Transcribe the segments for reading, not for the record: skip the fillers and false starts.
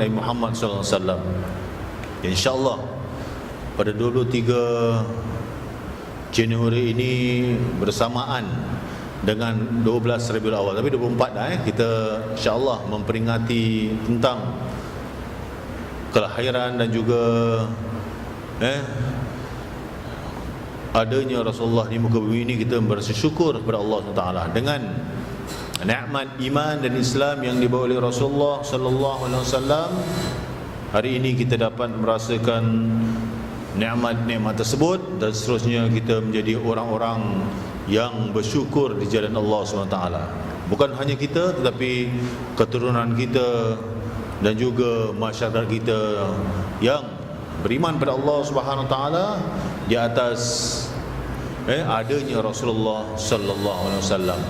Nabi Muhammad SAW. InsyaAllah pada 23 Januari ini bersamaan dengan 12 Rabiul Awal, tapi 24 dah kita insyaAllah memperingati tentang kelahiran dan juga adanya Rasulullah di muka bumi ini. Kita berasa syukur kepada Allah SWT dengan nikmat iman dan Islam yang dibawa oleh Rasulullah sallallahu alaihi wasallam. Hari ini kita dapat merasakan nikmat-nikmat tersebut, dan seterusnya kita menjadi orang-orang yang bersyukur di jalan Allah SWT. Bukan hanya kita, tetapi keturunan kita dan juga masyarakat kita yang beriman pada Allah Subhanahu Taala di atas adanya Rasulullah sallallahu alaihi wasallam.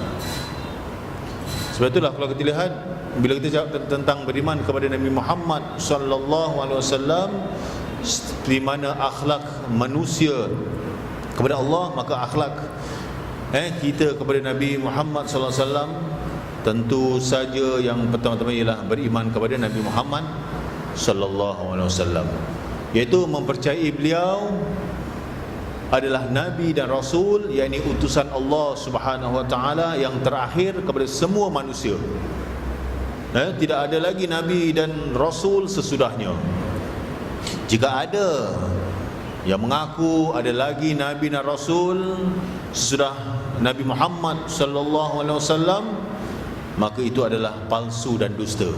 Sebab itulah kalau kita lihat, bila kita cakap tentang beriman kepada Nabi Muhammad sallallahu alaihi wasallam, di mana akhlak manusia kepada Allah, maka akhlak kita kepada Nabi Muhammad sallallahu alaihi wasallam tentu saja yang pertama-tama ialah beriman kepada Nabi Muhammad sallallahu alaihi wasallam, iaitu mempercayai beliau adalah Nabi dan Rasul, yakni utusan Allah Subhanahu Wa Taala yang terakhir kepada semua manusia. Tidak ada lagi Nabi dan Rasul sesudahnya. Jika ada yang mengaku ada lagi Nabi dan Rasul sesudah Nabi Muhammad sallallahu alaihi wasallam, maka itu adalah palsu dan dusta.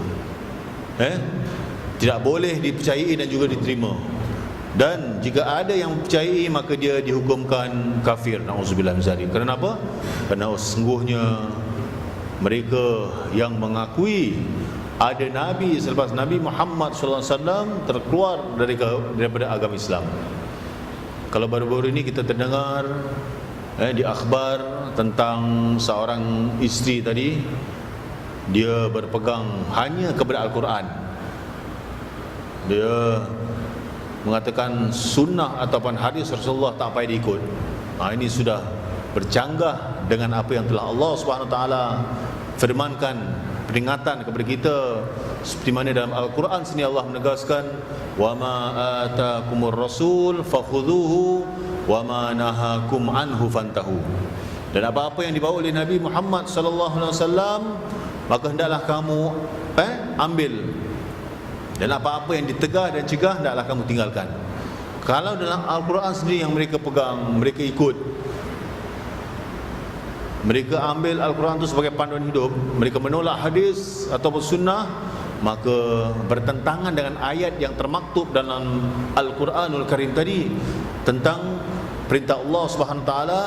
Tidak boleh dipercayai dan juga diterima. Dan jika ada yang percayai, maka dia dihukumkan kafir. Na'udzubillah min zalik. Kerana apa? Kerana sesungguhnya mereka yang mengakui ada Nabi selepas Nabi Muhammad SAW terkeluar daripada agama Islam. Kalau baru-baru ini kita terdengar di akhbar tentang seorang isteri tadi, dia berpegang hanya kepada Al-Quran. Dia mengatakan sunnah ataupun hadis Rasulullah tak payah diikut. Ini sudah bercanggah dengan apa yang telah Allah SWT firmankan, peringatan kepada kita, seperti mana dalam Al-Quran sini Allah menegaskan, wa ma atakumur rasul fakhudhuhu wa ma nahakum anhu fantahu. Dan apa-apa yang dibawa oleh Nabi Muhammad sallallahu alaihi wasallam, maka hendaklah kamu ambil, dan apa-apa yang ditegah dan cegah hendaklah kamu tinggalkan. Kalau dalam Al-Quran sendiri yang mereka pegang, mereka ikut, mereka ambil Al-Quran itu sebagai panduan hidup, mereka menolak hadis ataupun sunnah, maka bertentangan dengan ayat yang termaktub dalam Al-Quranul Karim tadi tentang perintah Allah Subhanahu Wa Taala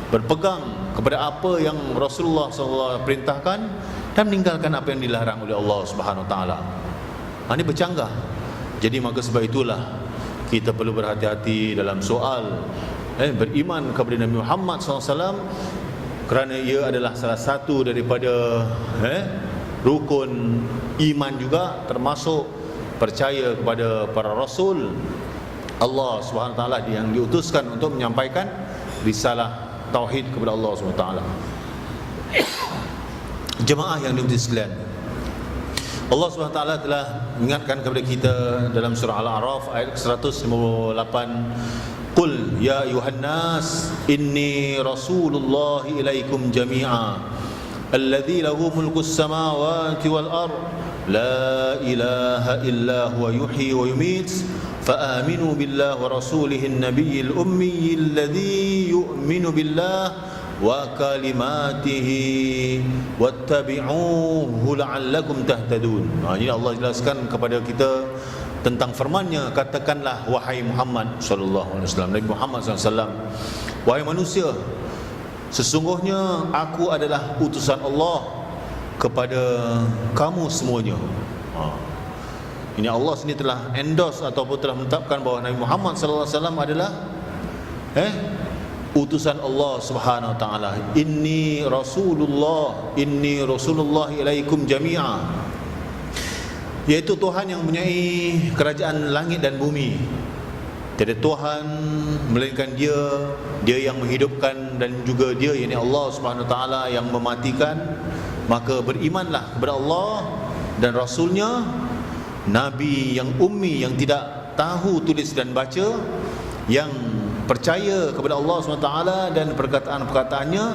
berpegang kepada apa yang Rasulullah SAW perintahkan dan meninggalkan apa yang dilarang oleh Allah Subhanahu Wa Taala. Ini bercanggah. Jadi maka sebab itulah kita perlu berhati-hati dalam soal beriman kepada Nabi Muhammad SAW, kerana ia adalah salah satu daripada rukun iman juga, termasuk percaya kepada para rasul Allah Subhanahu Wa Taala yang diutuskan untuk menyampaikan risalah tauhid kepada Allah Subhanahu Wa Taala. Jemaah yang dimuliakan sekalian, Allah Subhanahu Wa Taala telah mengingatkan kepada kita dalam surah Al-A'raf ayat 158, Qul ya ayuhan nas inni rasulullah ilaikum jami'a alladzi lahu mulkus samawati wal ard la ilaha illa huwa yuhyi wa yumiit فآمنوا بالله ورسوله النبي الأمي الذي يؤمن بالله وكلماته واتبعوه لعلكم تهتدون. Ini Allah jelaskan kepada kita tentang firman-Nya, katakanlah wahai Muhammad sallallahu alaihi wasallam, Nabi Muhammad sallallahu alaihi wasallam, wahai manusia, sesungguhnya aku adalah utusan Allah kepada kamu semuanya. Ini Allah sendiri telah endorse ataupun telah menetapkan bahawa Nabi Muhammad sallallahu alaihi wasallam adalah utusan Allah Subhanahu wa taala. Inni rasulullah ilaikum jami'a, yaitu Tuhan yang mempunyai kerajaan langit dan bumi. Tiada Tuhan melainkan Dia yang menghidupkan, dan juga Dia, yakni Allah Subhanahu wa taala, yang mematikan. Maka berimanlah kepada Allah dan Rasulnya, Nabi yang ummi, yang tidak tahu tulis dan baca, yang percaya kepada Allah SWT dan perkataan-perkataannya,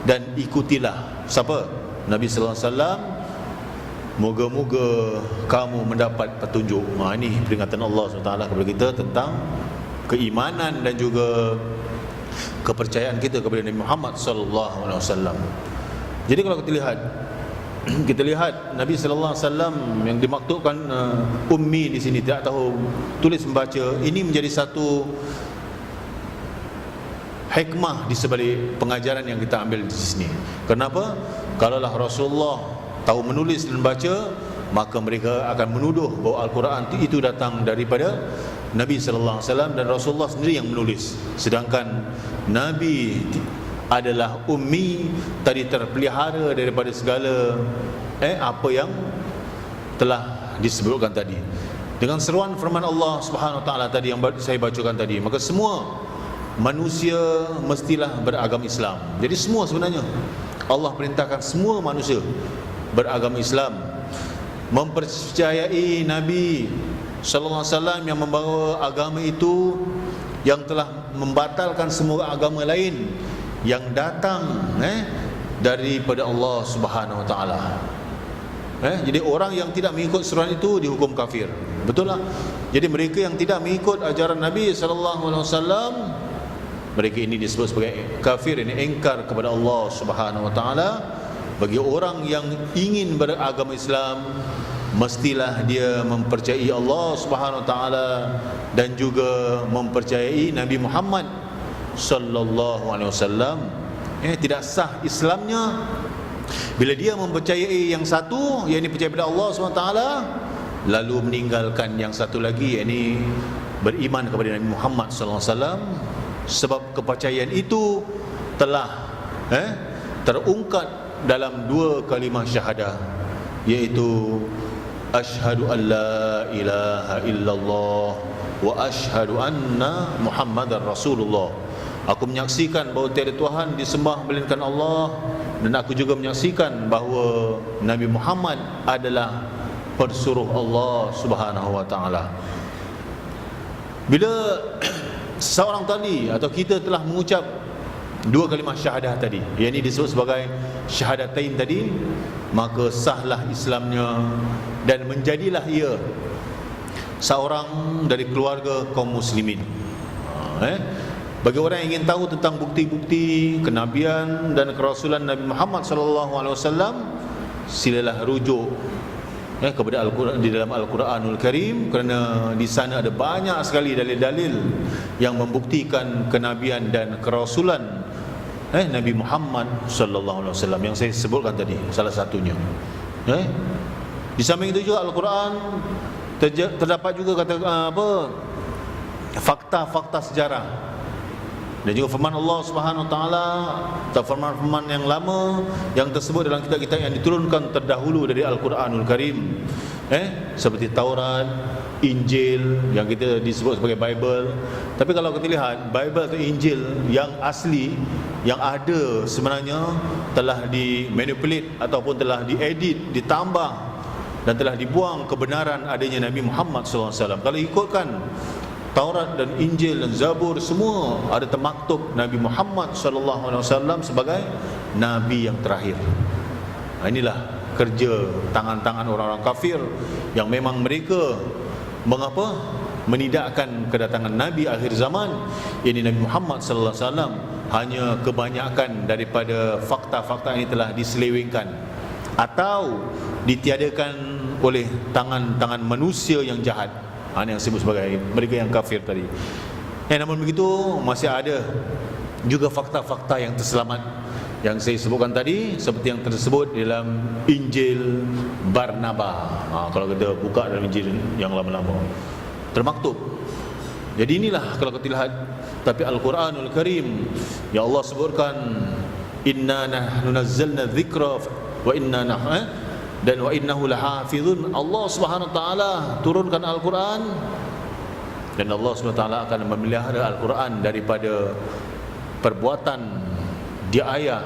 dan ikutilah siapa? Nabi sallallahu alaihi wasallam. Moga-moga kamu mendapat petunjuk. Ini peringatan Allah SWT kepada kita tentang keimanan dan juga kepercayaan kita kepada Nabi Muhammad sallallahu alaihi wasallam. Jadi kalau kita lihat Nabi sallallahu alaihi wasallam yang dimaktubkan ummi di sini, tidak tahu tulis membaca, ini menjadi satu hikmah di sebalik pengajaran yang kita ambil di sini. Kenapa? Kalaulah Rasulullah tahu menulis dan baca, maka mereka akan menuduh bahawa Al-Quran itu datang daripada Nabi sallallahu alaihi wasallam dan Rasulullah sendiri yang menulis. Sedangkan Nabi adalah ummi, tadi terpelihara daripada segala apa yang telah disebutkan tadi. Dengan seruan firman Allah Subhanahu wa taala tadi yang saya bacakan tadi, maka semua manusia mestilah beragama Islam. Jadi semua sebenarnya Allah perintahkan semua manusia beragama Islam, mempercayai Nabi sallallahu alaihi wasallam yang membawa agama itu, yang telah membatalkan semua agama lain yang datang daripada Allah Subhanahu wa taala. Jadi orang yang tidak mengikut seruan itu dihukum kafir. Betul lah. Jadi mereka yang tidak mengikut ajaran Nabi sallallahu alaihi wasallam, mereka ini disebut sebagai kafir, ini ingkar kepada Allah Subhanahu wa taala. Bagi orang yang ingin beragama Islam, mestilah dia mempercayai Allah Subhanahu wa taala dan juga mempercayai Nabi Muhammad sallallahu alaihi wasallam. Tidak sah Islamnya bila dia mempercayai yang satu, yakni percaya pada Allah Subhanahu wa taala, lalu meninggalkan yang satu lagi, yakni beriman kepada Nabi Muhammad sallallahu alaihi wasallam. Sebab kepercayaan itu telah terungkap dalam dua kalimah syahadah, iaitu asyhadu an la ilaha illallah wa asyhadu anna Muhammadar Rasulullah. Aku menyaksikan bahawa tiada Tuhan disembah melainkan Allah, dan aku juga menyaksikan bahawa Nabi Muhammad adalah persuruh Allah Subhanahu wa taala. Bila seorang tadi atau kita telah mengucap dua kalimah syahadah tadi, yang ini disebut sebagai syahadatain tadi, maka sahlah Islamnya dan menjadilah ia seorang dari keluarga kaum muslimin. Bagi orang yang ingin tahu tentang bukti-bukti kenabian dan kerasulan Nabi Muhammad sallallahu alaihi wasallam, silalah rujuk kepada Al-Quran, di dalam Al-Quranul Karim, kerana di sana ada banyak sekali dalil-dalil yang membuktikan kenabian dan kerasulan Nabi Muhammad sallallahu alaihi wasallam yang saya sebutkan tadi, salah satunya. Di samping itu juga Al-Quran terdapat juga fakta-fakta sejarah, dan juga firman Allah Subhanahu wa taala atau firman-firman yang lama yang tersebut dalam kitab-kitab yang diturunkan terdahulu dari Al-Quranul Karim, seperti Taurat, Injil yang kita disebut sebagai Bible. Tapi kalau kita lihat Bible atau Injil yang asli, yang ada sebenarnya telah dimanipulate ataupun telah diedit, ditambah, dan telah dibuang kebenaran adanya Nabi Muhammad SAW. Kalau ikutkan Taurat dan Injil dan Zabur, semua ada termaktub Nabi Muhammad SAW sebagai Nabi yang terakhir. Inilah kerja tangan-tangan orang-orang kafir yang memang mereka menidakkan kedatangan Nabi akhir zaman, ini Nabi Muhammad SAW. Hanya kebanyakan daripada fakta-fakta ini telah diselewengkan atau ditiadakan oleh tangan-tangan manusia yang jahat. Ini yang disebut sebagai mereka yang kafir tadi. Namun begitu, masih ada juga fakta-fakta yang terselamat yang saya sebutkan tadi, seperti yang tersebut dalam Injil Barnaba. Kalau kita buka dalam Injil yang lama-lama, termaktub. Jadi inilah kalau kita lihat. Tapi Al-Quranul Karim, ya Allah sebutkan, inna nahnu nazzalna dzikra wa inna dan wa innahu lahafizun. Allah Subhanahu wa taala turunkan Al-Quran, dan Allah Subhanahu wa taala akan memelihara Al-Quran daripada perbuatan diayah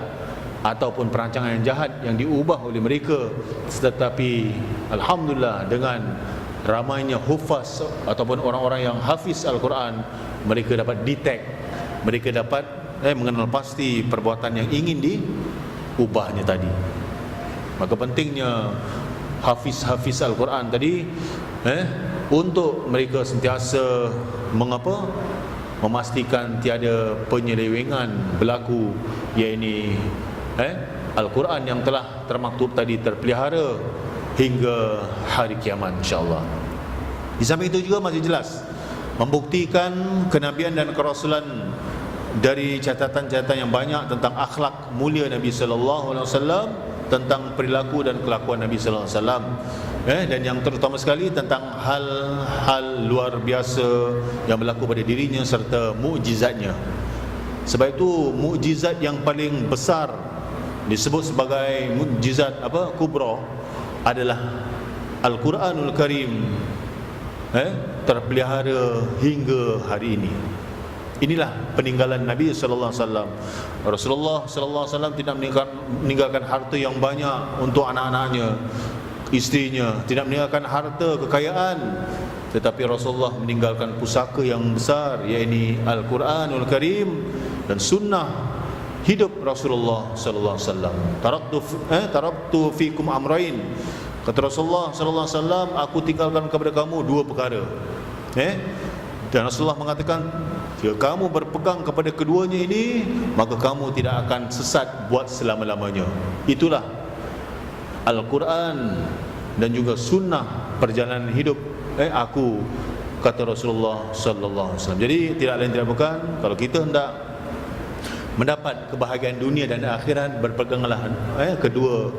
ataupun perancangan yang jahat yang diubah oleh mereka. Tetapi alhamdulillah, dengan ramainya hufaz ataupun orang-orang yang hafiz Al-Quran, mereka dapat detect, mereka dapat mengenal pasti perbuatan yang ingin diubahnya tadi. Maka pentingnya hafiz Al-Quran tadi untuk mereka sentiasa memastikan tiada penyelewengan berlaku, iaitu Al-Quran yang telah termaktub tadi terpelihara hingga hari kiamat, insya-Allah. Di samping itu juga masih jelas membuktikan kenabian dan kerasulan dari catatan-catatan yang banyak tentang akhlak mulia Nabi sallallahu alaihi wasallam, tentang perilaku dan kelakuan Nabi sallallahu alaihi wasallam, dan yang terutama sekali tentang hal-hal luar biasa yang berlaku pada dirinya serta mukjizatnya. Sebab itu mukjizat yang paling besar disebut sebagai mukjizat kubra adalah Al-Quranul Karim, terpelihara hingga hari ini. Inilah peninggalan Nabi sallallahu alaihi wasallam. Rasulullah sallallahu alaihi wasallam tidak meninggalkan harta yang banyak untuk anak-anaknya, isterinya, tidak meninggalkan harta kekayaan, tetapi Rasulullah meninggalkan pusaka yang besar, iaitu Al-Quranul Karim dan sunnah hidup Rasulullah sallallahu alaihi wasallam. Taraktu fikum amrain. Kata Rasulullah sallallahu alaihi wasallam, aku tinggalkan kepada kamu dua perkara. Dan Rasulullah mengatakan, jika kamu berpegang kepada keduanya ini, maka kamu tidak akan sesat buat selama-lamanya. Itulah Al-Quran dan juga sunnah perjalanan hidup aku, kata Rasulullah sallallahu alaihi wasallam. Jadi tidak lain tidak bukan, kalau kita hendak mendapat kebahagiaan dunia dan akhirat, berpeganglah kedua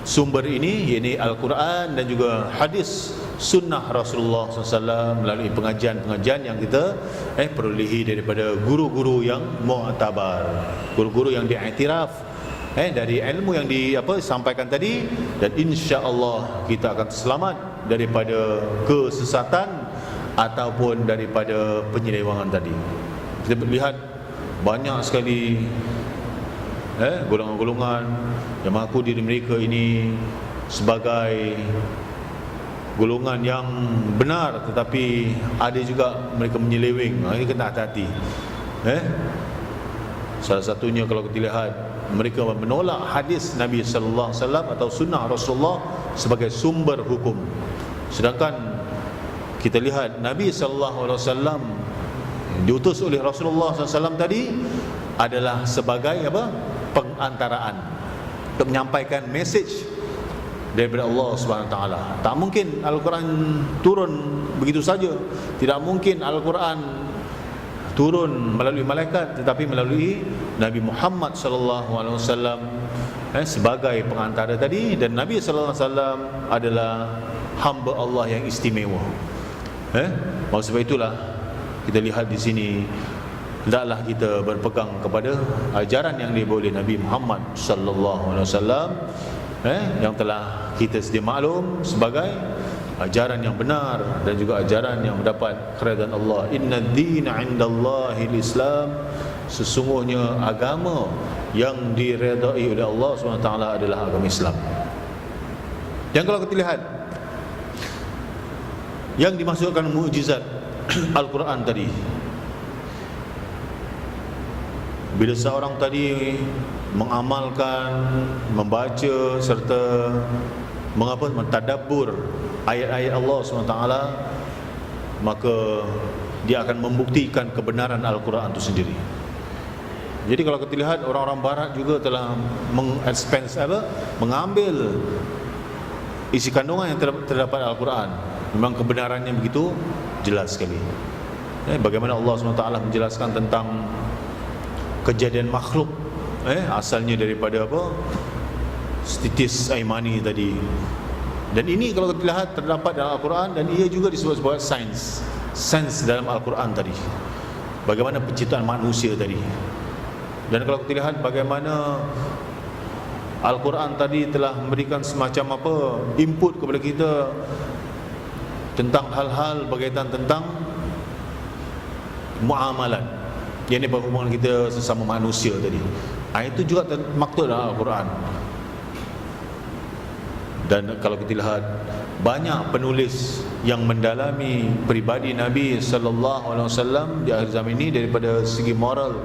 sumber ini, iaitu Al-Quran dan juga hadis sunnah Rasulullah SAW, melalui pengajian-pengajian yang kita perolehi daripada guru-guru yang mu'tabar, guru-guru yang diiktiraf dari ilmu yang disampaikan tadi, dan insya-Allah kita akan selamat daripada kesesatan ataupun daripada penyelewengan tadi. Kita lihat banyak sekali golongan-golongan yang mengaku diri mereka ini sebagai golongan yang benar, tetapi ada juga mereka menyeleweng. Ini kena hati-hati. Salah satunya kalau kita lihat, mereka menolak hadis Nabi sallallahu alaihi wasallam atau sunnah Rasulullah sebagai sumber hukum. Sedangkan kita lihat Nabi sallallahu alaihi wasallam diutus oleh Rasulullah sallallahu alaihi wasallam tadi adalah sebagai pengantaraan untuk menyampaikan message daripada Allah Subhanahu Wa Taala. Tak mungkin Al-Quran turun begitu saja. Tidak mungkin Al-Quran turun melalui malaikat, tetapi melalui Nabi Muhammad sallallahu alaihi wasallam sebagai pengantara tadi. Dan Nabi sallallahu alaihi wasallam adalah hamba Allah yang istimewa. Oleh sebab itulah kita lihat di sini, hendaklah kita berpegang kepada ajaran yang dibawa oleh Nabi Muhammad sallallahu alaihi wasallam, yang telah kita sedia maklum sebagai ajaran yang benar dan juga ajaran yang mendapat keridhaan Allah. Inna ad-dina 'indallahil Islam, sesungguhnya agama yang diredai oleh Allah SWT adalah agama Islam. Yang kalau kita lihat yang dimasukkan mukjizat Al-Quran tadi, bila seorang tadi mengamalkan, membaca serta mentadabbur ayat-ayat Allah SWT, maka dia akan membuktikan kebenaran Al-Quran itu sendiri. Jadi kalau kita lihat, orang-orang barat juga telah mengambil isi kandungan yang terdapat Al-Quran. Memang kebenarannya begitu jelas sekali. Bagaimana Allah SWT menjelaskan tentang kejadian makhluk, asalnya daripada titis aimani tadi. Dan ini kalau kita lihat terdapat dalam Al-Quran, dan ia juga disebut sebagai sains dalam Al-Quran tadi. Bagaimana penciptaan manusia tadi. Dan kalau kita lihat bagaimana Al-Quran tadi telah memberikan semacam input kepada kita tentang hal-hal berkaitan tentang muamalat, yang ini berhubungan kita sesama manusia tadi. Itu juga maktub dalam Al-Quran. Dan kalau kita lihat, banyak penulis yang mendalami pribadi Nabi sallallahu alaihi wasallam di akhir zaman ini daripada segi moral.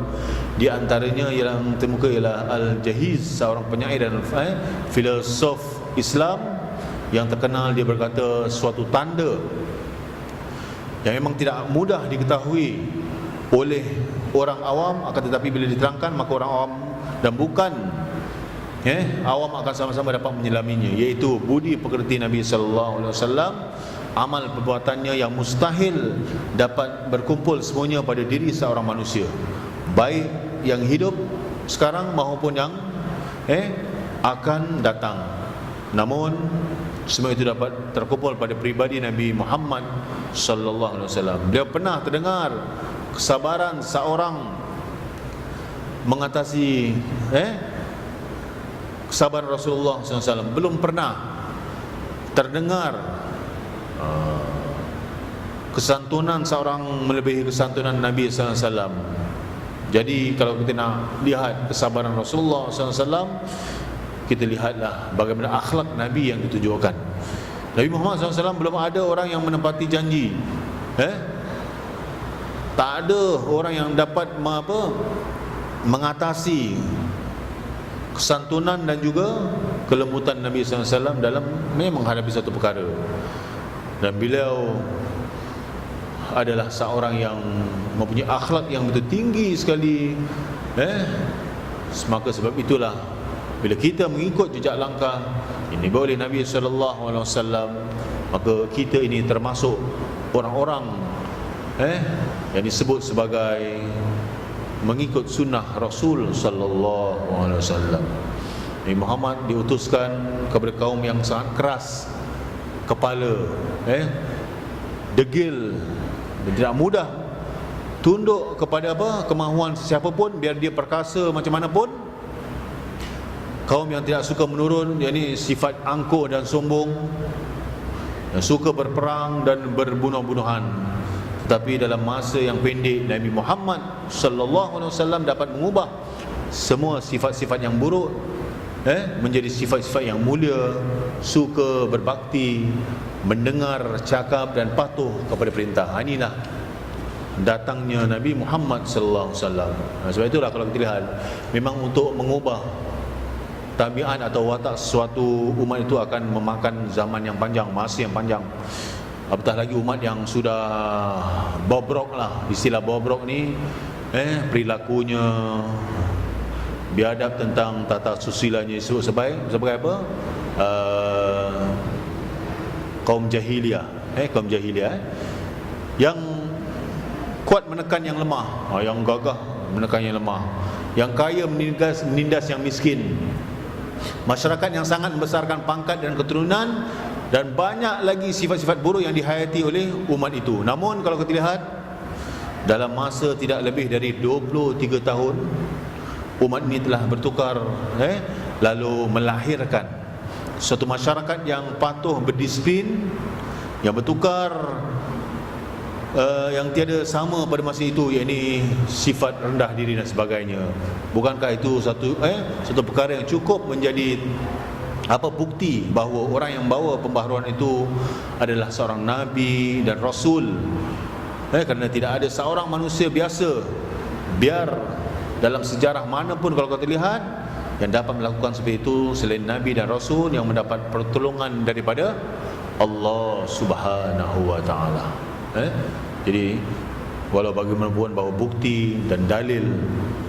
Di antaranya yang termuka ialah Al-Jahiz, seorang penyair dan filosof Islam yang terkenal. Dia berkata suatu tanda yang memang tidak mudah diketahui oleh orang awam, akan tetapi bila diterangkan maka orang awam dan bukan awam akan sama-sama dapat menyelaminya, iaitu budi pekerti Nabi sallallahu alaihi wasallam, amal perbuatannya yang mustahil dapat berkumpul semuanya pada diri seorang manusia, baik yang hidup sekarang maupun yang akan datang. Namun semua itu dapat terkumpul pada pribadi Nabi Muhammad sallallahu alaihi wasallam. Beliau pernah terdengar kesabaran seorang mengatasi kesabaran Rasulullah SAW. Belum pernah terdengar kesantunan seorang melebihi kesantunan Nabi SAW. Jadi kalau kita nak lihat kesabaran Rasulullah SAW, kita lihatlah bagaimana akhlak Nabi yang ditujukan. Nabi Muhammad SAW belum ada orang yang menepati janji. Tak ada orang yang dapat mengatasi kesantunan dan juga kelembutan Nabi SAW dalam menghadapi satu perkara. Dan beliau adalah seorang yang mempunyai akhlak yang betul tinggi sekali. Maka sebab itulah bila kita mengikut jejak langkah ini oleh Nabi SAW, maka kita ini termasuk orang-orang yang disebut sebagai mengikut sunnah Rasul sallallahu alaihi wasallam. Nabi Muhammad diutuskan kepada kaum yang sangat keras kepala, degil, dan tidak mudah tunduk kepada kemahuan siapa pun, biar dia perkasa macam mana pun. Kaum yang tidak suka menurun, yakni sifat angkuh dan sombong, yang suka berperang dan berbunuh-bunuhan. Tetapi dalam masa yang pendek, Nabi Muhammad sallallahu alaihi wasallam dapat mengubah semua sifat-sifat yang buruk menjadi sifat-sifat yang mulia, suka berbakti, mendengar cakap dan patuh kepada perintah. Inilah datangnya Nabi Muhammad sallallahu alaihi wasallam. Sebab itulah kalau kita lihat, memang untuk mengubah tabiat atau watak suatu umat itu akan memakan zaman yang panjang, masa yang panjang. Apatah lagi umat yang sudah bobrok lah, istilah bobrok ni, perilakunya, biadab tentang tata susilanya disebut sebagai apa? Kaum jahiliah, kaum jahiliah yang kuat menekan yang lemah, yang gagah menekan yang lemah, yang kaya menindas yang miskin, masyarakat yang sangat membesarkan pangkat dan keturunan, dan banyak lagi sifat-sifat buruk yang dihayati oleh umat itu. Namun kalau kita lihat, dalam masa tidak lebih dari 23 tahun, umat ini telah bertukar, lalu melahirkan suatu masyarakat yang patuh, berdisiplin, yang bertukar, yang tiada sama pada masa itu, yakni sifat rendah diri dan sebagainya. Bukankah itu satu perkara yang cukup menjadi bukti bahawa orang yang bawa pembaharuan itu adalah seorang Nabi dan Rasul? Kerana tidak ada seorang manusia biasa, biar dalam sejarah manapun kalau kita lihat, yang dapat melakukan seperti itu selain Nabi dan Rasul yang mendapat pertolongan daripada Allah Subhanahu wa taala. Jadi walau bagaimanapun, bahawa bukti dan dalil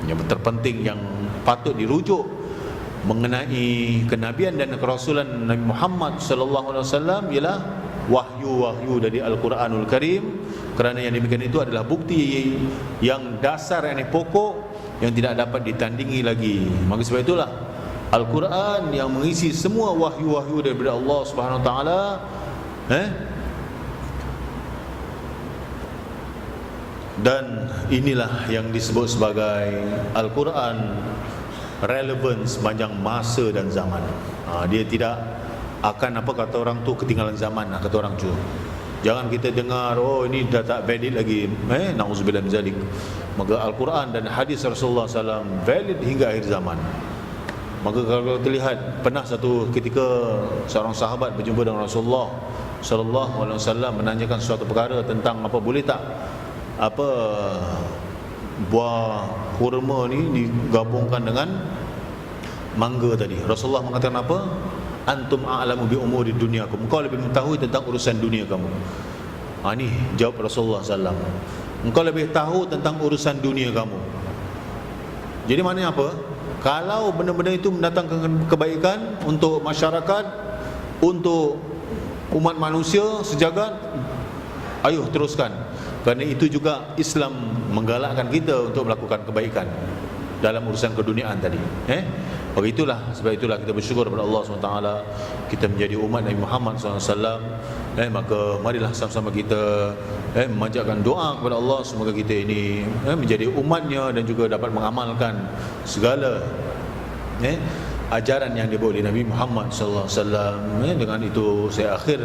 yang terpenting yang patut dirujuk mengenai kenabian dan kerasulan Nabi Muhammad sallallahu alaihi wasallam ialah wahyu-wahyu dari Al-Quranul Karim. Kerana yang demikian itu adalah bukti yang dasar, yang pokok, yang tidak dapat ditandingi lagi. Maka sebab itulah Al-Quran yang mengisi semua wahyu-wahyu daripada Allah Subhanahu wa taala, dan inilah yang disebut sebagai Al-Quran relevan sepanjang masa dan zaman. Dia tidak akan kata orang tu ketinggalan zaman, kata orang tu. Jangan kita dengar, oh ini dah tak valid lagi, na'udzubillah min zalik. Maka Al-Quran dan hadis Rasulullah SAW valid hingga akhir zaman. Maka kalau kita lihat, pernah satu ketika seorang sahabat berjumpa dengan Rasulullah sallallahu alaihi wasallam, menanyakan suatu perkara tentang apa boleh tak buah kurma ni digabungkan dengan mangga tadi. Rasulullah mengatakan apa? Antum a'lamu bi umuri dunyakum, engkau lebih mengetahui tentang urusan dunia kamu. Ni jawab Rasulullah sallallahu alaihi wasallam, engkau lebih tahu tentang urusan dunia kamu. Jadi maknanya apa? Kalau benda-benda itu mendatangkan kebaikan untuk masyarakat, untuk umat manusia sejagat, ayo teruskan. Kerana itu juga Islam menggalakkan kita untuk melakukan kebaikan dalam urusan keduniaan tadi. Sebab itulah kita bersyukur kepada Allah SWT, kita menjadi umat Nabi Muhammad SAW. Maka marilah sama-sama kita memanjatkan doa kepada Allah, semoga kita ini menjadi umatnya dan juga dapat mengamalkan segala ajaran yang dibawa oleh Nabi Muhammad sallallahu alaihi wasallam. Dengan itu saya akhir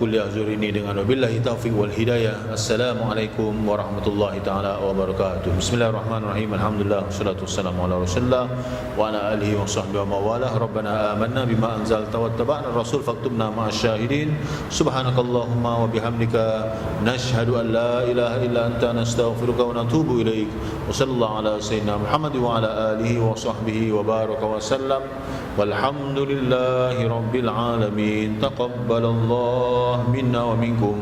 kuliah zuhur ini dengan wabillahi taufiq wal hidayah. Assalamualaikum warahmatullahi taala wabarakatuh. Bismillahirrahmanirrahim. Alhamdulillah wassalatu wassalamu ala Rasulillah wa ala alihi wa sahbihi wa mawalah. Rabbana amanna bima anzalta wattaba'na ar-rasul faktubna ma'asy syahidin. Subhanakallahumma wa bihamdika nashhadu an la ilaha illa anta nastaghfiruka wa natubu ilaik. Wa sallallahu ala sayyidina Muhammad wa ala alihi wa sahbihi wa baraka wa sallam. Walhamdulillahi rabbil alamin. Taqabbalallahu minna wa minkum.